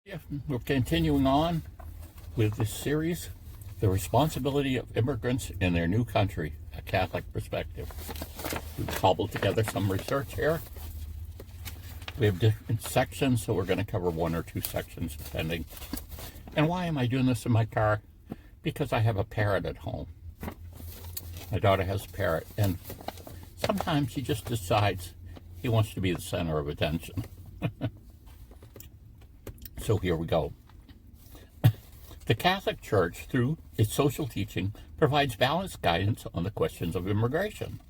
Yeah, we're continuing on with this series, The Responsibility of Immigrants in Their New Country, a Catholic Perspective. We've cobbled together some research here. We have different sections, so we're going to cover one or two sections depending. And why am I doing this in my car? Because I have a parrot at home. My daughter has a parrot, and sometimes he just decides he wants to be the center of attention. So here we go. The Catholic Church, through its social teaching, provides balanced guidance on the questions of immigration.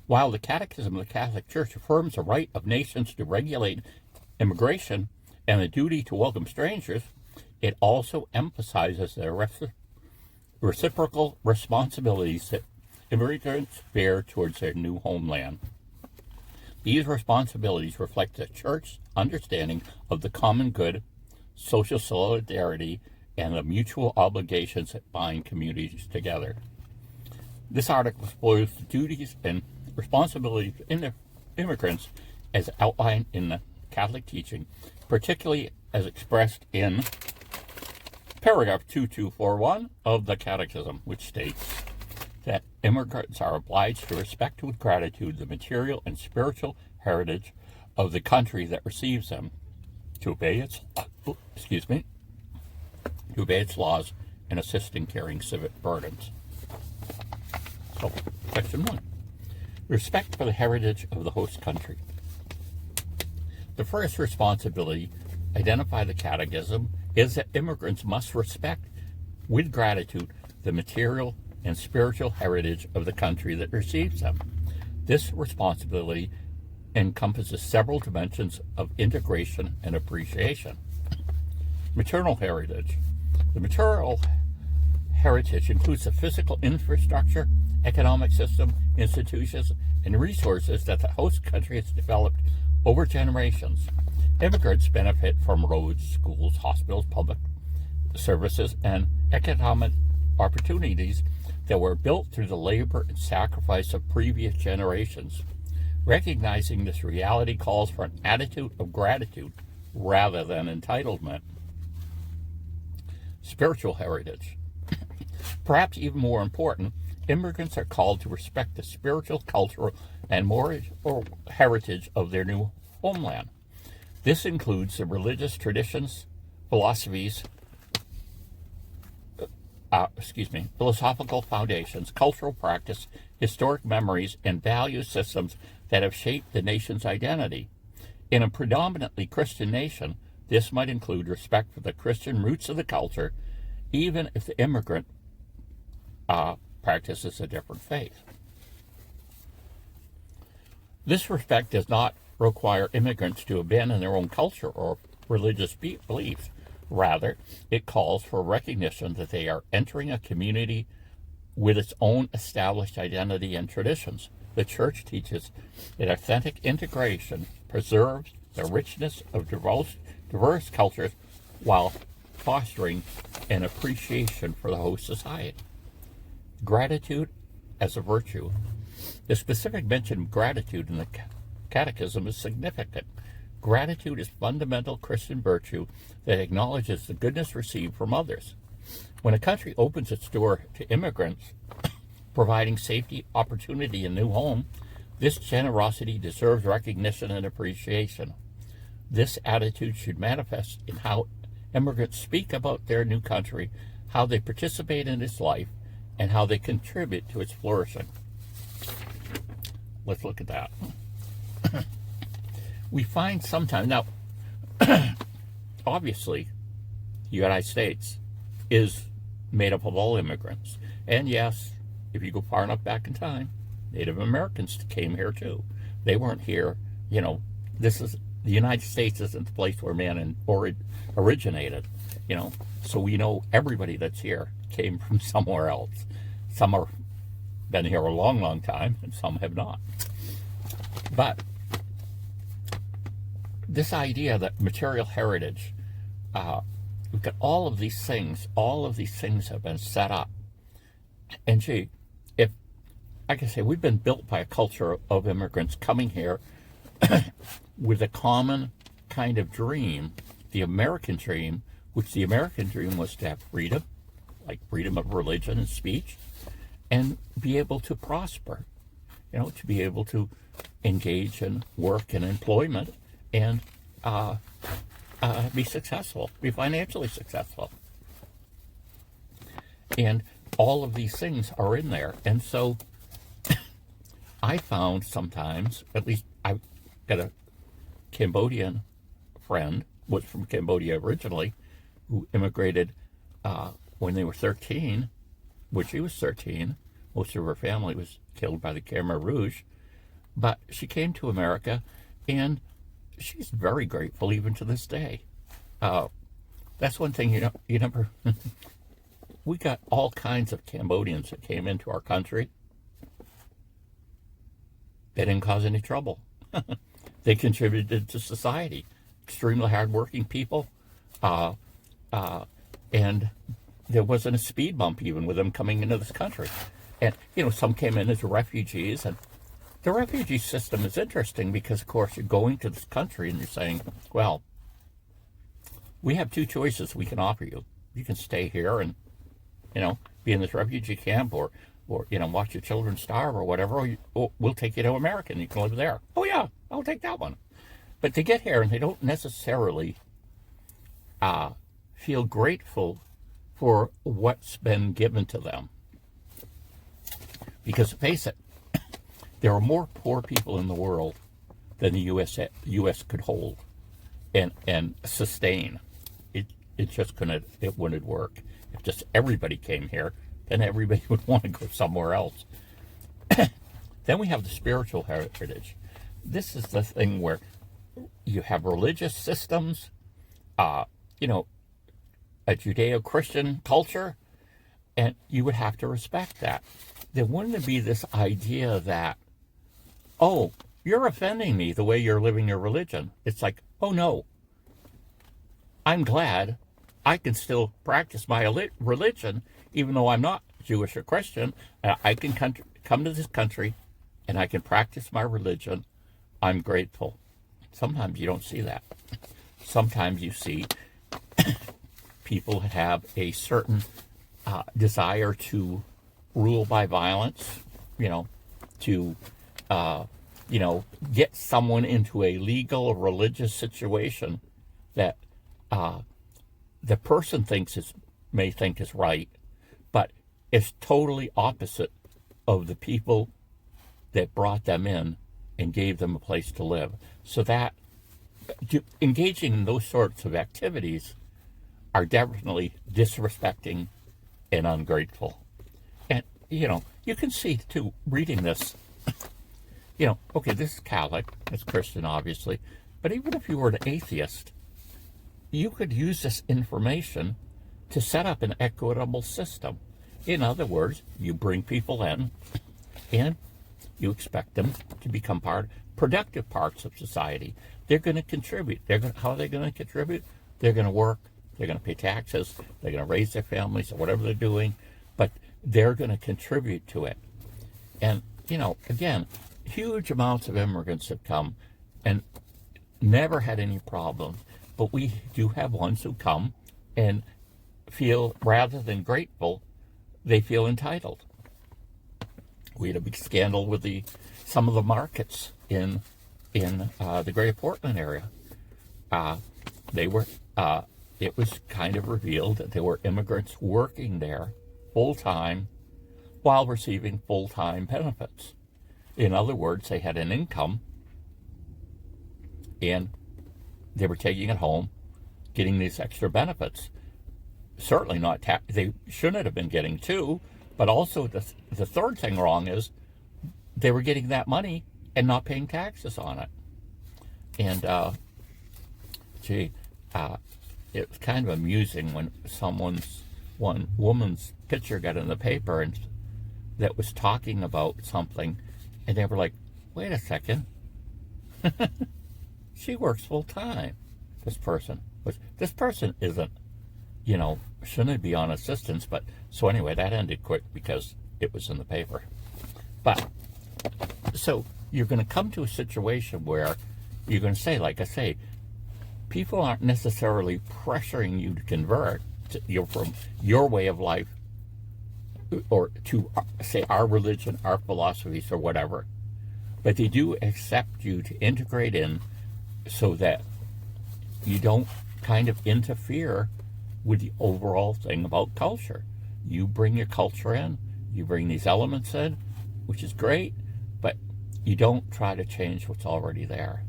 While the Catechism of the Catholic Church affirms the right of nations to regulate immigration and the duty to welcome strangers, it also emphasizes the reciprocal responsibilities that immigrants bear towards their new homeland. These responsibilities reflect the Church's understanding of the common good, social solidarity, and the mutual obligations that bind communities together. This article explores the duties and responsibilities of immigrants as outlined in the Catholic teaching, particularly as expressed in paragraph 2241 of the Catechism, which states that immigrants are obliged to respect with gratitude the material and spiritual heritage of the country that receives them, to obey its laws and assist in carrying civic burdens. So, section 1. Respect for the heritage of the host country. The first responsibility identified in the Catechism is that immigrants must respect with gratitude the material and spiritual heritage of the country that receives them. This responsibility encompasses several dimensions of integration and appreciation. Maternal heritage. The maternal heritage includes the physical infrastructure, economic system, institutions, and resources that the host country has developed over generations. Immigrants benefit from roads, schools, hospitals, public services, and economic opportunities that were built through the labor and sacrifice of previous generations. Recognizing this reality calls for an attitude of gratitude rather than entitlement. Spiritual heritage. Perhaps even more important, immigrants are called to respect the spiritual, cultural, and moral heritage of their new homeland. This includes the religious traditions, philosophies, philosophical foundations, cultural practice, historic memories, and value systems that have shaped the nation's identity. In a predominantly Christian nation, this might include respect for the Christian roots of the culture, even if the immigrant practices a different faith. This respect does not require immigrants to abandon their own culture or religious beliefs. Rather, it calls for recognition that they are entering a community with its own established identity and traditions. The Church teaches that authentic integration preserves the richness of diverse cultures while fostering an appreciation for the host society. Gratitude as a virtue. The specific mention of gratitude in the Catechism is significant. Gratitude is fundamental Christian virtue that acknowledges the goodness received from others. When a country opens its door to immigrants, providing safety, opportunity, and new home, this generosity deserves recognition and appreciation. This attitude should manifest in how immigrants speak about their new country, how they participate in its life, and how they contribute to its flourishing. Let's look at that. We find sometimes, now, obviously, the United States is made up of all immigrants. And yes, if you go far enough back in time, Native Americans came here too. They weren't here, the United States isn't the place where man originated, So we know everybody that's here came from somewhere else. Some have been here a long, long time, and some have not. But this idea that material heritage, we've got all of these things have been set up. And gee, like I say, we've been built by a culture of immigrants coming here with a common kind of dream the American dream, which the American dream was to have freedom, like freedom of religion and speech, and be able to prosper, to be able to engage in work and employment and be successful, be financially successful. And all of these things are in there. And so I found sometimes, at least I got a Cambodian friend, was from Cambodia originally, who immigrated when they were 13, when she was 13. Most of her family was killed by the Khmer Rouge. But she came to America, and she's very grateful even to this day. That's one thing, you never... We got all kinds of Cambodians that came into our country. They didn't cause any trouble. They contributed to society. Extremely hardworking people. And there wasn't a speed bump even with them coming into this country. And, some came in as refugees. And the refugee system is interesting because, of course, you're going to this country and you're saying, well, we have two choices we can offer you. You can stay here and, be in this refugee camp or watch your children starve or whatever, or we'll take you to America and you can live there. Oh, yeah, I'll take that one. But they get here and they don't necessarily feel grateful for what's been given to them. Because face it, there are more poor people in the world than the U.S. could hold and sustain. It just couldn't. It wouldn't work. If just everybody came here, then everybody would want to go somewhere else. Then we have the spiritual heritage. This is the thing where you have religious systems, a Judeo-Christian culture, and you would have to respect that. There wouldn't be this idea that, oh, you're offending me the way you're living your religion. It's like, oh no, I'm glad I can still practice my religion, even though I'm not Jewish or Christian. I can come to this country and I can practice my religion. I'm grateful. Sometimes you don't see that. Sometimes you see people have a certain desire to rule by violence, to get someone into a legal religious situation that the person may think is right, but it's totally opposite of the people that brought them in and gave them a place to live. So that engaging in those sorts of activities are definitely disrespecting and ungrateful. And, you can see, too, reading this, okay, this is Catholic, it's Christian, obviously, but even if you were an atheist, you could use this information to set up an equitable system. In other words, you bring people in and you expect them to become productive parts of society. They're going to contribute. How are they going to contribute? They're going to work. They're going to pay taxes. They're going to raise their families or whatever they're doing. But they're going to contribute to it. And, again, huge amounts of immigrants have come and never had any problems. But we do have ones who come and feel, rather than grateful, they feel entitled. We had a big scandal with some of the markets in the Greater Portland area. It was kind of revealed that there were immigrants working there full-time while receiving full-time benefits. In other words, they had an income and they were taking it home, getting these extra benefits. Certainly not they shouldn't have been getting two, but also the third thing wrong is they were getting that money and not paying taxes on it. And it was kind of amusing when one woman's picture got in the paper and that was talking about something, and they were like, wait a second. She works full time. This person isn't, shouldn't be on assistance. But so anyway, that ended quick because it was in the paper. But so you're going to come to a situation where you're going to say, like I say, people aren't necessarily pressuring you to convert from your way of life or to, say, our religion, our philosophies, or whatever. But they do accept you to integrate in so that you don't kind of interfere with the overall thing about culture. You bring your culture in, you bring these elements in, which is great, but you don't try to change what's already there,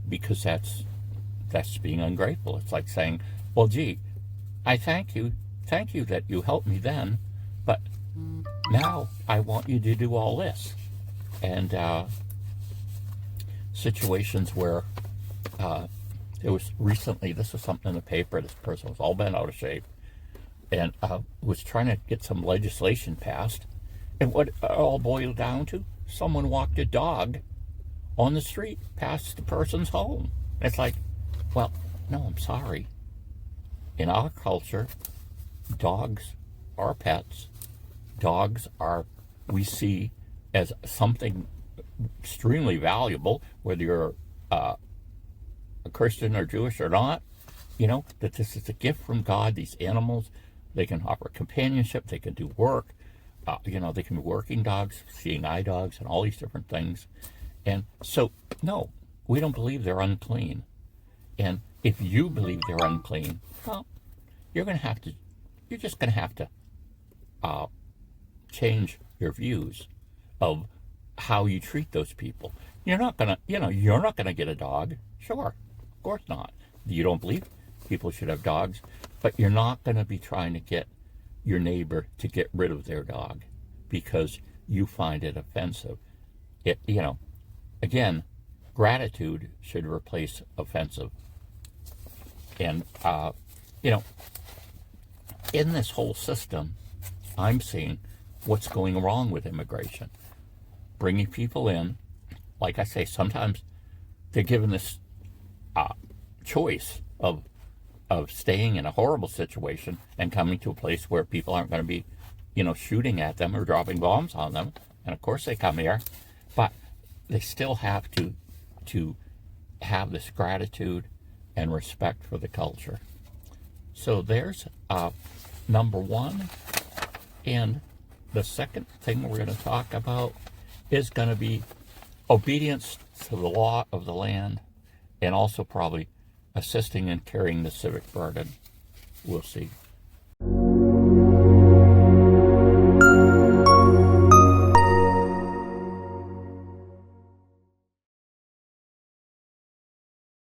because that's being ungrateful. It's like saying, well, gee, I thank you that you helped me then, but now I want you to do all this. And situations where it was recently, this was something in the paper, this person was all bent out of shape and was trying to get some legislation passed. And what it all boiled down to, someone walked a dog on the street past the person's home. It's like, well, no, I'm sorry. In our culture, dogs are pets. Dogs are, we see as something extremely valuable, whether you're a Christian or Jewish or not, that this is a gift from God. These animals, they can offer companionship, they can do work, they can be working dogs, seeing eye dogs, and all these different things. And so, no, we don't believe they're unclean. And if you believe they're unclean, well, you're just going to have to change your views of how you treat those people. You're not going to get a dog. Sure, of course not. You don't believe people should have dogs, but you're not going to be trying to get your neighbor to get rid of their dog because you find it offensive. Again, gratitude should replace offensive. And, in this whole system, I'm seeing what's going wrong with immigration. Bringing people in, like I say, sometimes they're given this choice of staying in a horrible situation and coming to a place where people aren't going to be, shooting at them or dropping bombs on them. And of course they come here, but they still have to have this gratitude and respect for the culture. So there's number one. And the second thing we're going to talk about is going to be obedience to the law of the land, and also probably assisting in carrying the civic burden. We'll see.